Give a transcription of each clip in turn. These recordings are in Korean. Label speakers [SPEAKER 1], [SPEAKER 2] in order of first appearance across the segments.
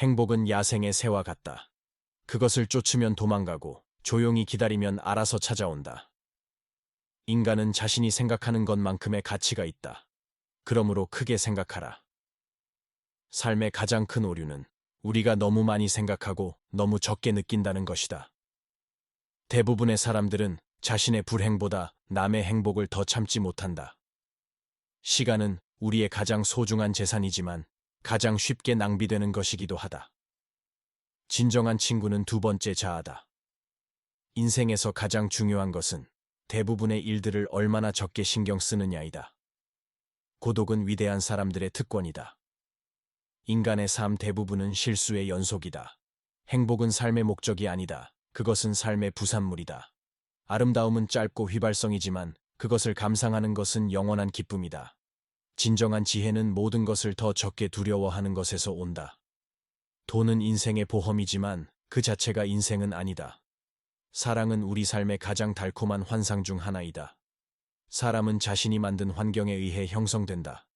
[SPEAKER 1] 행복은 야생의 새와 같다. 그것을 쫓으면 도망가고 조용히 기다리면 알아서 찾아온다. 인간은 자신이 생각하는 것만큼의 가치가 있다. 그러므로 크게 생각하라. 삶의 가장 큰 오류는 우리가 너무 많이 생각하고 너무 적게 느낀다는 것이다. 대부분의 사람들은 자신의 불행보다 남의 행복을 더 참지 못한다. 시간은 우리의 가장 소중한 재산이지만 가장 쉽게 낭비되는 것이기도 하다. 진정한 친구는 두 번째 자아다. 인생에서 가장 중요한 것은 대부분의 일들을 얼마나 적게 신경 쓰느냐이다. 고독은 위대한 사람들의 특권이다. 인간의 삶 대부분은 실수의 연속이다. 행복은 삶의 목적이 아니다. 그것은 삶의 부산물이다. 아름다움은 짧고 휘발성이지만 그것을 감상하는 것은 영원한 기쁨이다. 진정한 지혜는 모든 것을 더 적게 두려워하는 것에서 온다. 돈은 인생의 보험이지만 그 자체가 인생은 아니다. 사랑은 우리 삶의 가장 달콤한 환상 중 하나이다. 사람은 자신이 만든 환경에 의해 형성된다.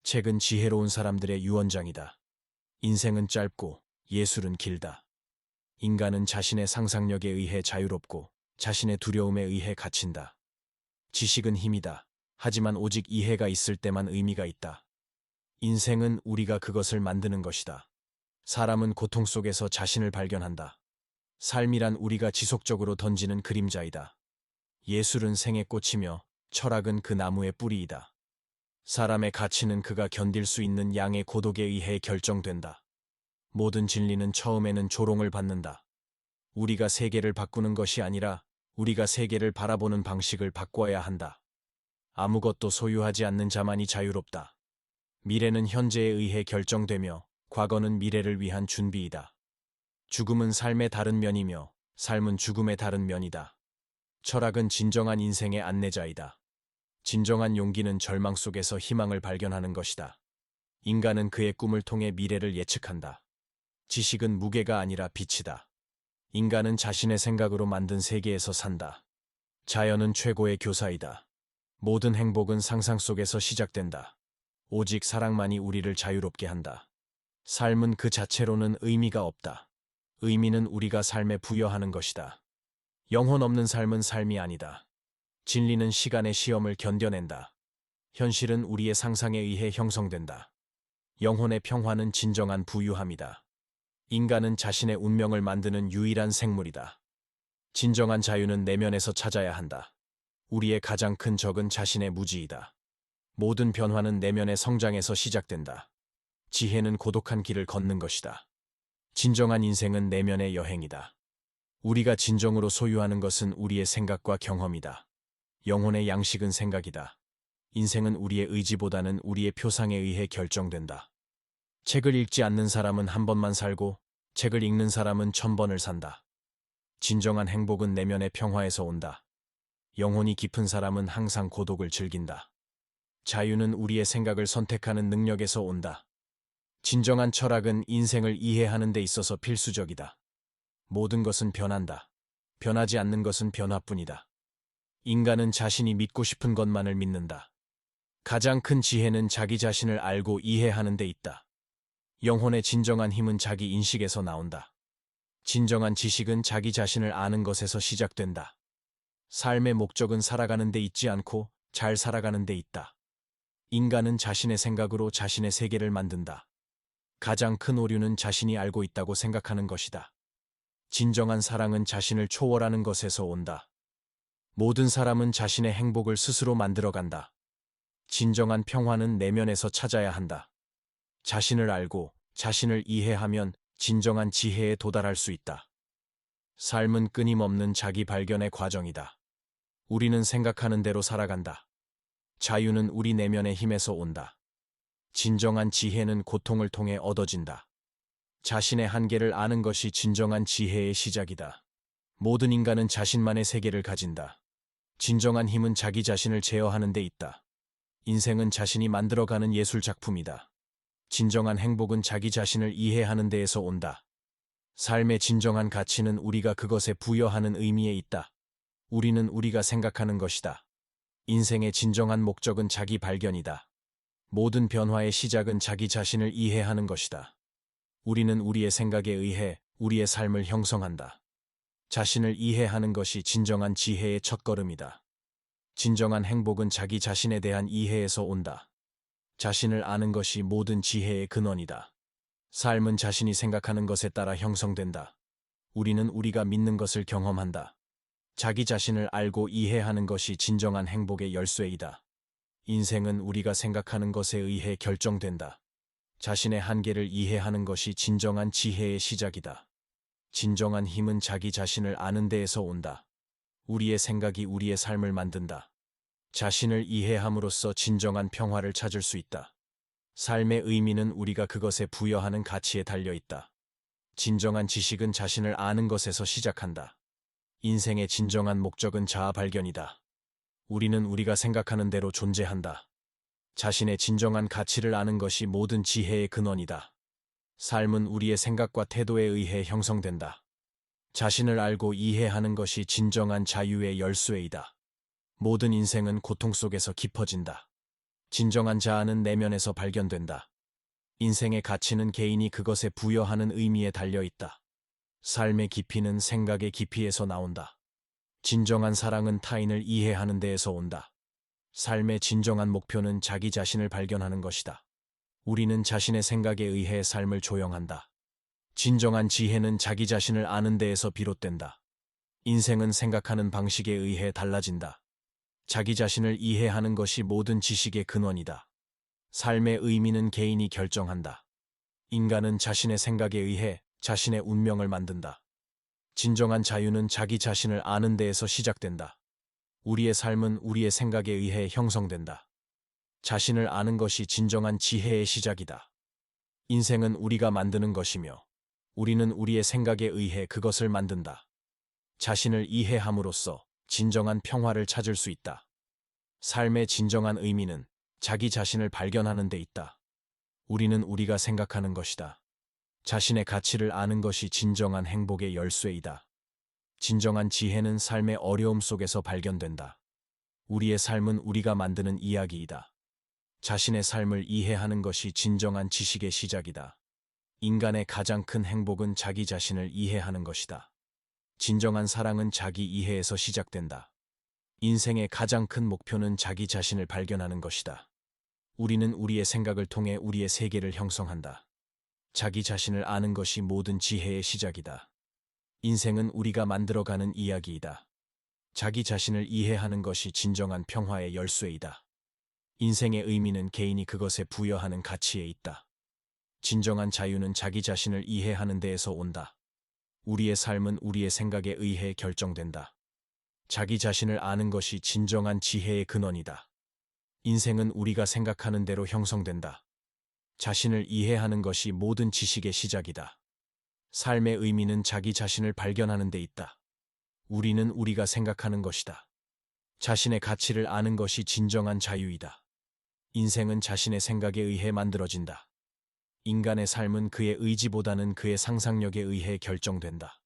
[SPEAKER 1] 책은 지혜로운 사람들의 유언장이다. 인생은 짧고 예술은 길다. 인간은 자신의 상상력에 의해 자유롭고 자신의 두려움에 의해 갇힌다. 지식은 힘이다. 하지만 오직 이해가 있을 때만 의미가 있다. 인생은 우리가 그것을 만드는 것이다. 사람은 고통 속에서 자신을 발견한다. 삶이란 우리가 지속적으로 던지는 그림자이다. 예술은 생의 꽃이며 철학은 그 나무의 뿌리이다. 사람의 가치는 그가 견딜 수 있는 양의 고독에 의해 결정된다. 모든 진리는 처음에는 조롱을 받는다. 우리가 세계를 바꾸는 것이 아니라 우리가 세계를 바라보는 방식을 바꿔야 한다. 아무것도 소유하지 않는 자만이 자유롭다. 미래는 현재에 의해 결정되며 과거는 미래를 위한 준비이다. 죽음은 삶의 다른 면이며 삶은 죽음의 다른 면이다. 철학은 진정한 인생의 안내자이다. 진정한 용기는 절망 속에서 희망을 발견하는 것이다. 인간은 그의 꿈을 통해 미래를 예측한다. 지식은 무게가 아니라 빛이다. 인간은 자신의 생각으로 만든 세계에서 산다. 자연은 최고의 교사이다. 모든 행복은 상상 속에서 시작된다. 오직 사랑만이 우리를 자유롭게 한다. 삶은 그 자체로는 의미가 없다. 의미는 우리가 삶에 부여하는 것이다. 영혼 없는 삶은 삶이 아니다. 진리는 시간의 시험을 견뎌낸다. 현실은 우리의 상상에 의해 형성된다. 영혼의 평화는 진정한 부유함이다. 인간은 자신의 운명을 만드는 유일한 생물이다. 진정한 자유는 내면에서 찾아야 한다. 우리의 가장 큰 적은 자신의 무지이다. 모든 변화는 내면의 성장에서 시작된다. 지혜는 고독한 길을 걷는 것이다. 진정한 인생은 내면의 여행이다. 우리가 진정으로 소유하는 것은 우리의 생각과 경험이다. 영혼의 양식은 생각이다. 인생은 우리의 의지보다는 우리의 표상에 의해 결정된다. 책을 읽지 않는 사람은 한 번만 살고 책을 읽는 사람은 1000번을 산다. 진정한 행복은 내면의 평화에서 온다. 영혼이 깊은 사람은 항상 고독을 즐긴다. 자유는 우리의 생각을 선택하는 능력에서 온다. 진정한 철학은 인생을 이해하는 데 있어서 필수적이다. 모든 것은 변한다. 변하지 않는 것은 변화뿐이다. 인간은 자신이 믿고 싶은 것만을 믿는다. 가장 큰 지혜는 자기 자신을 알고 이해하는 데 있다. 영혼의 진정한 힘은 자기 인식에서 나온다. 진정한 지식은 자기 자신을 아는 것에서 시작된다. 삶의 목적은 살아가는 데 있지 않고 잘 살아가는 데 있다. 인간은 자신의 생각으로 자신의 세계를 만든다. 가장 큰 오류는 자신이 알고 있다고 생각하는 것이다. 진정한 사랑은 자신을 초월하는 것에서 온다. 모든 사람은 자신의 행복을 스스로 만들어간다. 진정한 평화는 내면에서 찾아야 한다. 자신을 알고 자신을 이해하면 진정한 지혜에 도달할 수 있다. 삶은 끊임없는 자기 발견의 과정이다. 우리는 생각하는 대로 살아간다. 자유는 우리 내면의 힘에서 온다. 진정한 지혜는 고통을 통해 얻어진다. 자신의 한계를 아는 것이 진정한 지혜의 시작이다. 모든 인간은 자신만의 세계를 가진다. 진정한 힘은 자기 자신을 제어하는 데 있다. 인생은 자신이 만들어가는 예술 작품이다. 진정한 행복은 자기 자신을 이해하는 데에서 온다. 삶의 진정한 가치는 우리가 그것에 부여하는 의미에 있다. 우리는 우리가 생각하는 것이다. 인생의 진정한 목적은 자기 발견이다. 모든 변화의 시작은 자기 자신을 이해하는 것이다. 우리는 우리의 생각에 의해 우리의 삶을 형성한다. 자신을 이해하는 것이 진정한 지혜의 첫걸음이다. 진정한 행복은 자기 자신에 대한 이해에서 온다. 자신을 아는 것이 모든 지혜의 근원이다. 삶은 자신이 생각하는 것에 따라 형성된다. 우리는 우리가 믿는 것을 경험한다. 자기 자신을 알고 이해하는 것이 진정한 행복의 열쇠이다. 인생은 우리가 생각하는 것에 의해 결정된다. 자신의 한계를 이해하는 것이 진정한 지혜의 시작이다. 진정한 힘은 자기 자신을 아는 데에서 온다. 우리의 생각이 우리의 삶을 만든다. 자신을 이해함으로써 진정한 평화를 찾을 수 있다. 삶의 의미는 우리가 그것에 부여하는 가치에 달려 있다. 진정한 지식은 자신을 아는 것에서 시작한다. 인생의 진정한 목적은 자아 발견이다. 우리는 우리가 생각하는 대로 존재한다. 자신의 진정한 가치를 아는 것이 모든 지혜의 근원이다. 삶은 우리의 생각과 태도에 의해 형성된다. 자신을 알고 이해하는 것이 진정한 자유의 열쇠이다. 모든 인생은 고통 속에서 깊어진다. 진정한 자아는 내면에서 발견된다. 인생의 가치는 개인이 그것에 부여하는 의미에 달려 있다. 삶의 깊이는 생각의 깊이에서 나온다. 진정한 사랑은 타인을 이해하는 데에서 온다. 삶의 진정한 목표는 자기 자신을 발견하는 것이다. 우리는 자신의 생각에 의해 삶을 조형한다. 진정한 지혜는 자기 자신을 아는 데에서 비롯된다. 인생은 생각하는 방식에 의해 달라진다. 자기 자신을 이해하는 것이 모든 지식의 근원이다. 삶의 의미는 개인이 결정한다. 인간은 자신의 생각에 의해 자신의 운명을 만든다. 진정한 자유는 자기 자신을 아는 데에서 시작된다. 우리의 삶은 우리의 생각에 의해 형성된다. 자신을 아는 것이 진정한 지혜의 시작이다. 인생은 우리가 만드는 것이며 우리는 우리의 생각에 의해 그것을 만든다. 자신을 이해함으로써 진정한 평화를 찾을 수 있다. 삶의 진정한 의미는 자기 자신을 발견하는 데 있다. 우리는 우리가 생각하는 것이다. 자신의 가치를 아는 것이 진정한 행복의 열쇠이다. 진정한 지혜는 삶의 어려움 속에서 발견된다. 우리의 삶은 우리가 만드는 이야기이다. 자신의 삶을 이해하는 것이 진정한 지식의 시작이다. 인간의 가장 큰 행복은 자기 자신을 이해하는 것이다. 진정한 사랑은 자기 이해에서 시작된다. 인생의 가장 큰 목표는 자기 자신을 발견하는 것이다. 우리는 우리의 생각을 통해 우리의 세계를 형성한다. 자기 자신을 아는 것이 모든 지혜의 시작이다. 인생은 우리가 만들어가는 이야기이다. 자기 자신을 이해하는 것이 진정한 평화의 열쇠이다. 인생의 의미는 개인이 그것에 부여하는 가치에 있다. 진정한 자유는 자기 자신을 이해하는 데에서 온다. 우리의 삶은 우리의 생각에 의해 결정된다. 자기 자신을 아는 것이 진정한 지혜의 근원이다. 인생은 우리가 생각하는 대로 형성된다. 자신을 이해하는 것이 모든 지식의 시작이다. 삶의 의미는 자기 자신을 발견하는 데 있다. 우리는 우리가 생각하는 것이다. 자신의 가치를 아는 것이 진정한 자유이다. 인생은 자신의 생각에 의해 만들어진다. 인간의 삶은 그의 의지보다는 그의 상상력에 의해 결정된다.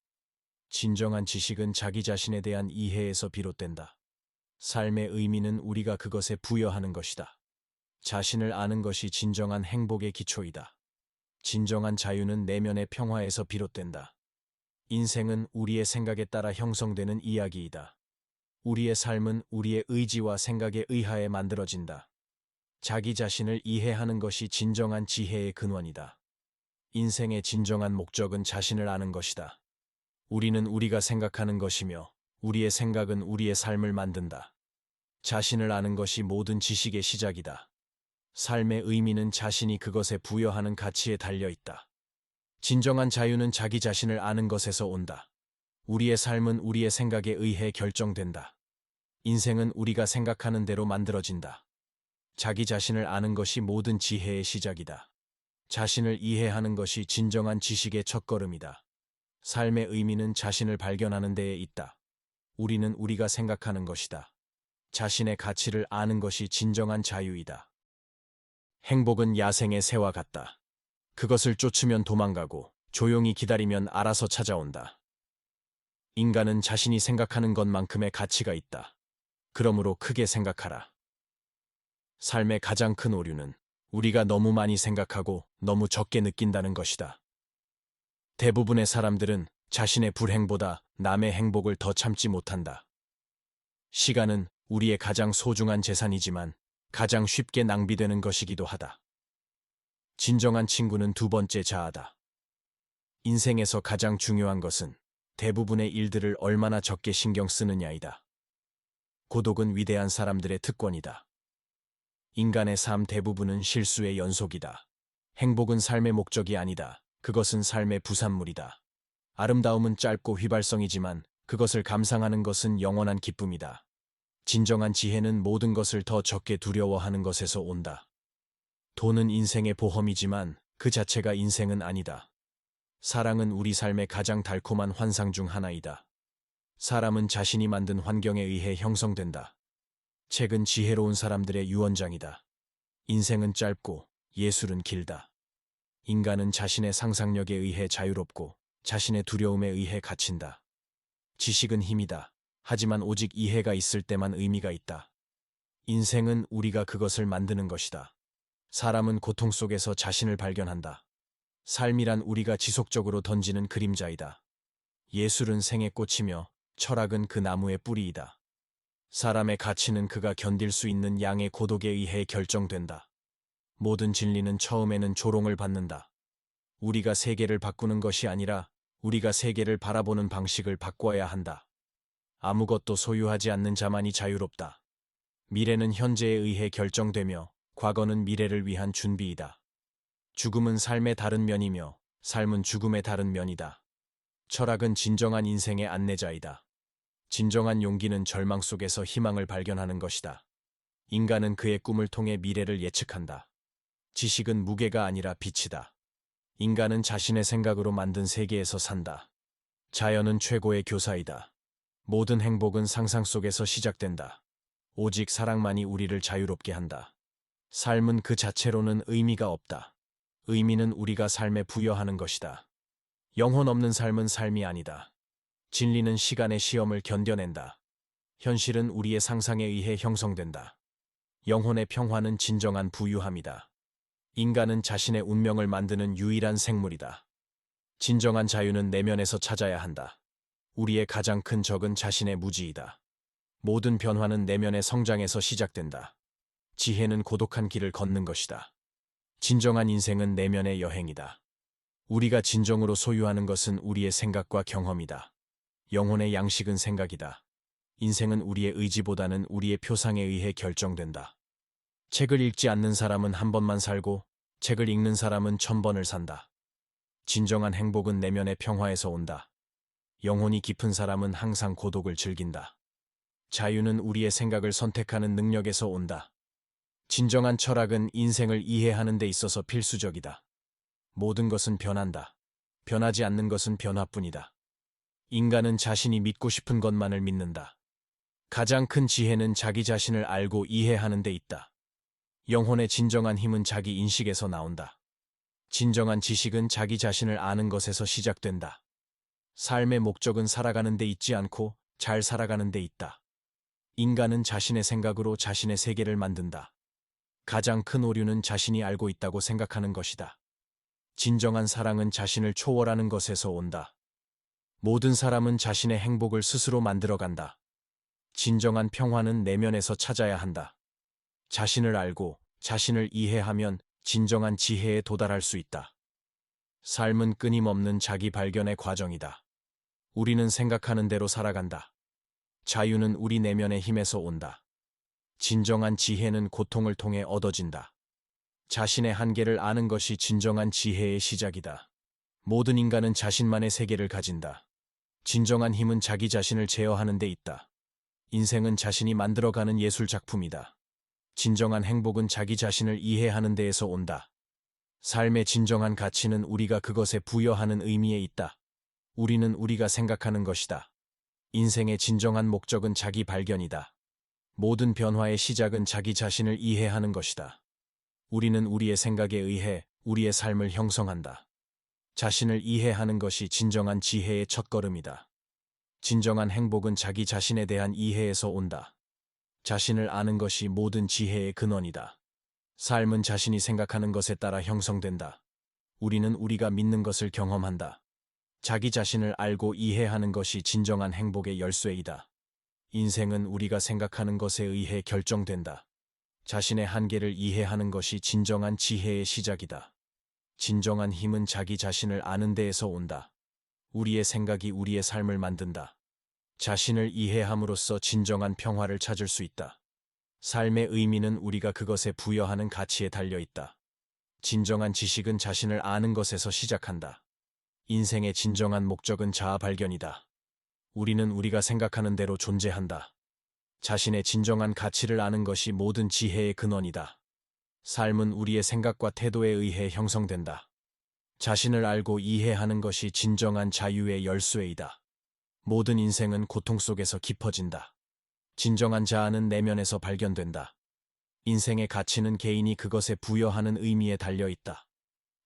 [SPEAKER 1] 진정한 지식은 자기 자신에 대한 이해에서 비롯된다. 삶의 의미는 우리가 그것에 부여하는 것이다. 자신을 아는 것이 진정한 행복의 기초이다. 진정한 자유는 내면의 평화에서 비롯된다. 인생은 우리의 생각에 따라 형성되는 이야기이다. 우리의 삶은 우리의 의지와 생각에 의하에 만들어진다. 자기 자신을 이해하는 것이 진정한 지혜의 근원이다. 인생의 진정한 목적은 자신을 아는 것이다. 우리는 우리가 생각하는 것이며 우리의 생각은 우리의 삶을 만든다. 자신을 아는 것이 모든 지식의 시작이다. 삶의 의미는 자신이 그것에 부여하는 가치에 달려 있다. 진정한 자유는 자기 자신을 아는 것에서 온다. 우리의 삶은 우리의 생각에 의해 결정된다. 인생은 우리가 생각하는 대로 만들어진다. 자기 자신을 아는 것이 모든 지혜의 시작이다. 자신을 이해하는 것이 진정한 지식의 첫걸음이다. 삶의 의미는 자신을 발견하는 데에 있다. 우리는 우리가 생각하는 것이다. 자신의 가치를 아는 것이 진정한 자유이다. 행복은 야생의 새와 같다. 그것을 쫓으면 도망가고 조용히 기다리면 알아서 찾아온다. 인간은 자신이 생각하는 것만큼의 가치가 있다. 그러므로 크게 생각하라. 삶의 가장 큰 오류는 우리가 너무 많이 생각하고 너무 적게 느낀다는 것이다. 대부분의 사람들은 자신의 불행보다 남의 행복을 더 참지 못한다. 시간은 우리의 가장 소중한 재산이지만 가장 쉽게 낭비되는 것이기도 하다. 진정한 친구는 두 번째 자아다. 인생에서 가장 중요한 것은 대부분의 일들을 얼마나 적게 신경 쓰느냐이다. 고독은 위대한 사람들의 특권이다. 인간의 삶 대부분은 실수의 연속이다. 행복은 삶의 목적이 아니다. 그것은 삶의 부산물이다. 아름다움은 짧고 휘발성이지만 그것을 감상하는 것은 영원한 기쁨이다. 진정한 지혜는 모든 것을 더 적게 두려워하는 것에서 온다. 돈은 인생의 보험이지만 그 자체가 인생은 아니다. 사랑은 우리 삶의 가장 달콤한 환상 중 하나이다. 사람은 자신이 만든 환경에 의해 형성된다. 책은 지혜로운 사람들의 유언장이다. 인생은 짧고 예술은 길다. 인간은 자신의 상상력에 의해 자유롭고 자신의 두려움에 의해 갇힌다. 지식은 힘이다. 하지만 오직 이해가 있을 때만 의미가 있다. 인생은 우리가 그것을 만드는 것이다. 사람은 고통 속에서 자신을 발견한다. 삶이란 우리가 지속적으로 던지는 그림자이다. 예술은 생의 꽃이며 철학은 그 나무의 뿌리이다. 사람의 가치는 그가 견딜 수 있는 양의 고독에 의해 결정된다. 모든 진리는 처음에는 조롱을 받는다. 우리가 세계를 바꾸는 것이 아니라 우리가 세계를 바라보는 방식을 바꿔야 한다. 아무것도 소유하지 않는 자만이 자유롭다. 미래는 현재에 의해 결정되며 과거는 미래를 위한 준비이다. 죽음은 삶의 다른 면이며 삶은 죽음의 다른 면이다. 철학은 진정한 인생의 안내자이다. 진정한 용기는 절망 속에서 희망을 발견하는 것이다. 인간은 그의 꿈을 통해 미래를 예측한다. 지식은 무게가 아니라 빛이다. 인간은 자신의 생각으로 만든 세계에서 산다. 자연은 최고의 교사이다. 모든 행복은 상상 속에서 시작된다. 오직 사랑만이 우리를 자유롭게 한다. 삶은 그 자체로는 의미가 없다. 의미는 우리가 삶에 부여하는 것이다. 영혼 없는 삶은 삶이 아니다. 진리는 시간의 시험을 견뎌낸다. 현실은 우리의 상상에 의해 형성된다. 영혼의 평화는 진정한 부유함이다. 인간은 자신의 운명을 만드는 유일한 생물이다. 진정한 자유는 내면에서 찾아야 한다. 우리의 가장 큰 적은 자신의 무지이다. 모든 변화는 내면의 성장에서 시작된다. 지혜는 고독한 길을 걷는 것이다. 진정한 인생은 내면의 여행이다. 우리가 진정으로 소유하는 것은 우리의 생각과 경험이다. 영혼의 양식은 생각이다. 인생은 우리의 의지보다는 우리의 표상에 의해 결정된다. 책을 읽지 않는 사람은 한 번만 살고 책을 읽는 사람은 1000번을 산다. 진정한 행복은 내면의 평화에서 온다. 영혼이 깊은 사람은 항상 고독을 즐긴다. 자유는 우리의 생각을 선택하는 능력에서 온다. 진정한 철학은 인생을 이해하는 데 있어서 필수적이다. 모든 것은 변한다. 변하지 않는 것은 변화뿐이다. 인간은 자신이 믿고 싶은 것만을 믿는다. 가장 큰 지혜는 자기 자신을 알고 이해하는 데 있다. 영혼의 진정한 힘은 자기 인식에서 나온다. 진정한 지식은 자기 자신을 아는 것에서 시작된다. 삶의 목적은 살아가는 데 있지 않고 잘 살아가는 데 있다. 인간은 자신의 생각으로 자신의 세계를 만든다. 가장 큰 오류는 자신이 알고 있다고 생각하는 것이다. 진정한 사랑은 자신을 초월하는 것에서 온다. 모든 사람은 자신의 행복을 스스로 만들어간다. 진정한 평화는 내면에서 찾아야 한다. 자신을 알고 자신을 이해하면 진정한 지혜에 도달할 수 있다. 삶은 끊임없는 자기 발견의 과정이다. 우리는 생각하는 대로 살아간다. 자유는 우리 내면의 힘에서 온다. 진정한 지혜는 고통을 통해 얻어진다. 자신의 한계를 아는 것이 진정한 지혜의 시작이다. 모든 인간은 자신만의 세계를 가진다. 진정한 힘은 자기 자신을 제어하는 데 있다. 인생은 자신이 만들어가는 예술 작품이다. 진정한 행복은 자기 자신을 이해하는 데에서 온다. 삶의 진정한 가치는 우리가 그것에 부여하는 의미에 있다. 우리는 우리가 생각하는 것이다. 인생의 진정한 목적은 자기 발견이다. 모든 변화의 시작은 자기 자신을 이해하는 것이다. 우리는 우리의 생각에 의해 우리의 삶을 형성한다. 자신을 이해하는 것이 진정한 지혜의 첫걸음이다. 진정한 행복은 자기 자신에 대한 이해에서 온다. 자신을 아는 것이 모든 지혜의 근원이다. 삶은 자신이 생각하는 것에 따라 형성된다. 우리는 우리가 믿는 것을 경험한다. 자기 자신을 알고 이해하는 것이 진정한 행복의 열쇠이다. 인생은 우리가 생각하는 것에 의해 결정된다. 자신의 한계를 이해하는 것이 진정한 지혜의 시작이다. 진정한 힘은 자기 자신을 아는 데에서 온다. 우리의 생각이 우리의 삶을 만든다. 자신을 이해함으로써 진정한 평화를 찾을 수 있다. 삶의 의미는 우리가 그것에 부여하는 가치에 달려 있다. 진정한 지식은 자신을 아는 것에서 시작한다. 인생의 진정한 목적은 자아 발견이다. 우리는 우리가 생각하는 대로 존재한다. 자신의 진정한 가치를 아는 것이 모든 지혜의 근원이다. 삶은 우리의 생각과 태도에 의해 형성된다. 자신을 알고 이해하는 것이 진정한 자유의 열쇠이다. 모든 인생은 고통 속에서 깊어진다. 진정한 자아는 내면에서 발견된다. 인생의 가치는 개인이 그것에 부여하는 의미에 달려 있다.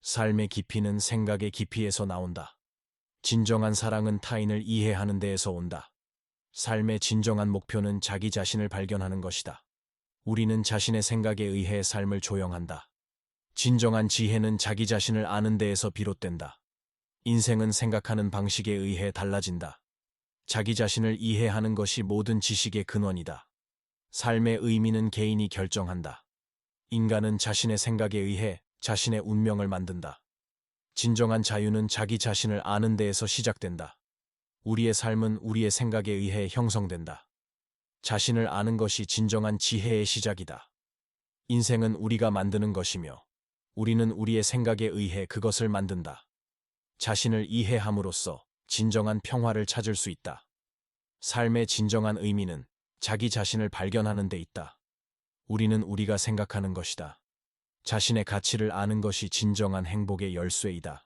[SPEAKER 1] 삶의 깊이는 생각의 깊이에서 나온다. 진정한 사랑은 타인을 이해하는 데에서 온다. 삶의 진정한 목표는 자기 자신을 발견하는 것이다. 우리는 자신의 생각에 의해 삶을 조형한다. 진정한 지혜는 자기 자신을 아는 데에서 비롯된다. 인생은 생각하는 방식에 의해 달라진다. 자기 자신을 이해하는 것이 모든 지식의 근원이다. 삶의 의미는 개인이 결정한다. 인간은 자신의 생각에 의해 자신의 운명을 만든다. 진정한 자유는 자기 자신을 아는 데에서 시작된다. 우리의 삶은 우리의 생각에 의해 형성된다. 자신을 아는 것이 진정한 지혜의 시작이다. 인생은 우리가 만드는 것이며 우리는 우리의 생각에 의해 그것을 만든다. 자신을 이해함으로써 진정한 평화를 찾을 수 있다. 삶의 진정한 의미는 자기 자신을 발견하는 데 있다. 우리는 우리가 생각하는 것이다. 자신의 가치를 아는 것이 진정한 행복의 열쇠이다.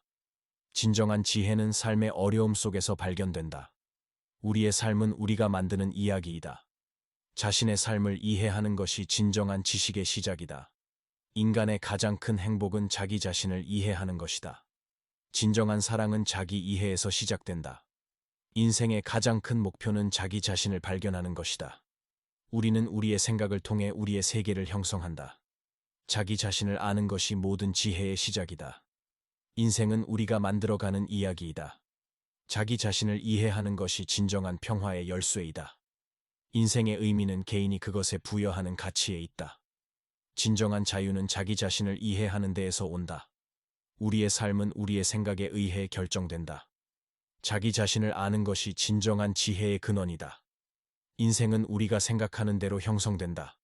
[SPEAKER 1] 진정한 지혜는 삶의 어려움 속에서 발견된다. 우리의 삶은 우리가 만드는 이야기이다. 자신의 삶을 이해하는 것이 진정한 지식의 시작이다. 인간의 가장 큰 행복은 자기 자신을 이해하는 것이다. 진정한 사랑은 자기 이해에서 시작된다. 인생의 가장 큰 목표는 자기 자신을 발견하는 것이다. 우리는 우리의 생각을 통해 우리의 세계를 형성한다. 자기 자신을 아는 것이 모든 지혜의 시작이다. 인생은 우리가 만들어가는 이야기이다. 자기 자신을 이해하는 것이 진정한 평화의 열쇠이다. 인생의 의미는 개인이 그것에 부여하는 가치에 있다. 진정한 자유는 자기 자신을 이해하는 데에서 온다. 우리의 삶은 우리의 생각에 의해 결정된다. 자기 자신을 아는 것이 진정한 지혜의 근원이다. 인생은 우리가 생각하는 대로 형성된다.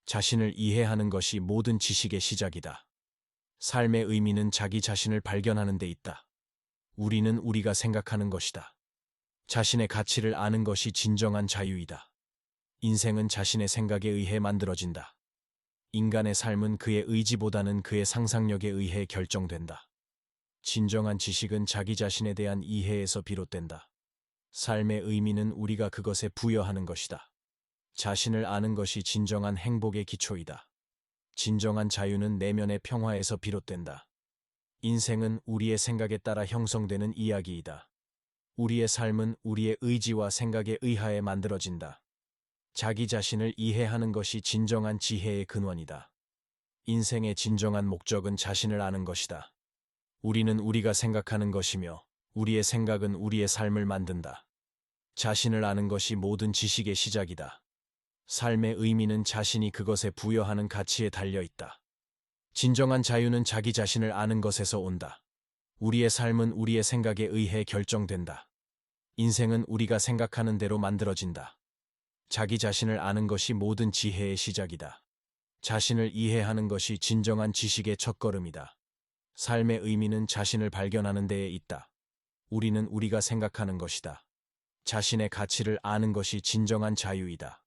[SPEAKER 1] 자신을 이해하는 것이 모든 지식의 시작이다. 삶의 의미는 자기 자신을 발견하는 데 있다. 우리는 우리가 생각하는 것이다. 자신의 가치를 아는 것이 진정한 자유이다. 인생은 자신의 생각에 의해 만들어진다. 인간의 삶은 그의 의지보다는 그의 상상력에 의해 결정된다. 진정한 지식은 자기 자신에 대한 이해에서 비롯된다. 삶의 의미는 우리가 그것에 부여하는 것이다. 자신을 아는 것이 진정한 행복의 기초이다. 진정한 자유는 내면의 평화에서 비롯된다. 인생은 우리의 생각에 따라 형성되는 이야기이다. 우리의 삶은 우리의 의지와 생각에 의하에 만들어진다. 자기 자신을 이해하는 것이 진정한 지혜의 근원이다. 인생의 진정한 목적은 자신을 아는 것이다. 우리는 우리가 생각하는 것이며 우리의 생각은 우리의 삶을 만든다. 자신을 아는 것이 모든 지식의 시작이다. 삶의 의미는 자신이 그것에 부여하는 가치에 달려 있다. 진정한 자유는 자기 자신을 아는 것에서 온다. 우리의 삶은 우리의 생각에 의해 결정된다. 인생은 우리가 생각하는 대로 만들어진다. 자기 자신을 아는 것이 모든 지혜의 시작이다. 자신을 이해하는 것이 진정한 지식의 첫걸음이다. 삶의 의미는 자신을 발견하는 데에 있다. 우리는 우리가 생각하는 것이다. 자신의 가치를 아는 것이 진정한 자유이다.